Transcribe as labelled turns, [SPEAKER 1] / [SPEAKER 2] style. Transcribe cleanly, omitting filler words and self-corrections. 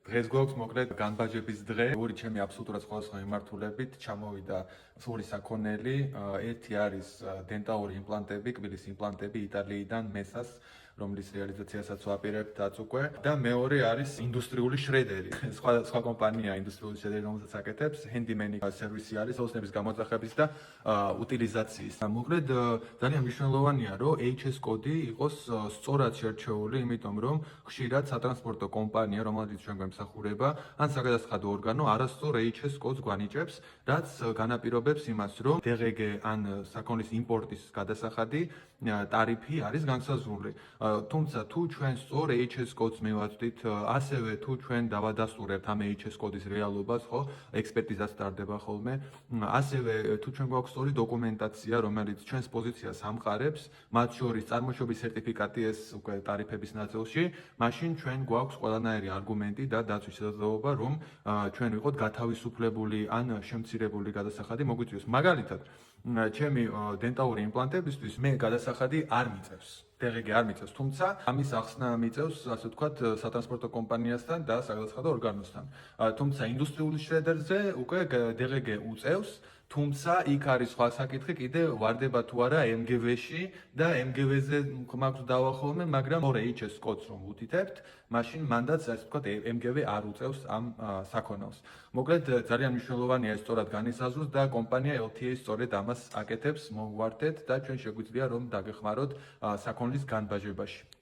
[SPEAKER 1] დღეს გვაქვს მოკლედ განბაჟების დღე. ორი ჩემი აბსოლუტურად სხვადასხვა მიმართულებით ჩამოვიდა სული საქონელი. ერთი არის დენტალური იმპლანტები, კბილის იმპლანტები იტალიიდან მესას, რომლის რეალიზაციასაც ვაპირებთ დაც უკვე. და მეორე არის ინდუსტრიული შრედერი. სხვა კომპანია ინდუსტრიული შრედერი, რომელსაც აკეთებს, Handyman სერვისი არის ოცნების გამოძახების და უტილიზაციის. მოკლედ ძალიან მნიშვნელოვანია, რომ HS კოდი იყოს სწორად შერჩეული, იმიტომ რომ ხშირად სატრანსპორტო კომპანია, რომელიც ჩვენ გვემსახურება, ან საგადასახადო ორგანო არასწორ HS კოდს გვანიჭებს, რაც განაპირობებს იმას, რომ DGG ან საქონლის იმპორტის გადასახადი ტარიფი არის განსაზღვრული. თუმცა თუ ჩვენ სწორ HS კოდს მივაწვდით, ასევე თუ ჩვენ დავადასტურებთ ამ HS კოდის რეალობას, ხო, ექსპერტიზაც ტარდება ხოლმე, ასევე თუ ჩვენ გვაქვს სწორი დოკუმენტაცია, რომელიც ჩვენს პოზიციას ამყარებს, მათ შორის წარმოშობის სერტიფიკატი ეს უკვე ტარიფების ნაწილში, მაშინ ჩვენ გვაქვს ყველანაირი არგუმენტი და დაცვის შესაძლებლობა, რომ ჩვენ ვიყოთ გათავისუფლებული ან შემცირებული გადასახადი მოგვიწვიოს. მაგალითად, ჩემი დენტალური იმპლანტებისთვის მე გადასახადი არ მიწევს. DGG არ მიწევს, თუმცა ამის ახსნა მიწევს, ასე ვთქვათ, სატრანსპორტო კომპანიასთან და საგადასახადო ორგანოსთან. თუმცა ინდუსტრიული შრედერზე უკვე DGG უწევს, თუმცა იქ არის სხვა საკითხი, კიდე ვარდება თუ არა MGV-ში და MGV-ზე მაქვს დავა ხოლმე, მაგრამ ორ HS კოდს რომ ვუთითებთ, მაშინ მანდაც ასე ვთქვათ MGV არ უწევს ამ საქონელს. მოკლედ ძალიან მნიშვნელოვანია ეს სწორად განისაზღვროს და კომპანია LTA სწორედ ამას აკეთებს, მოგვართეთ და ჩვენ შეგვიძლია რომ დაგეხმაროთ საქონლის განბაჟებაში.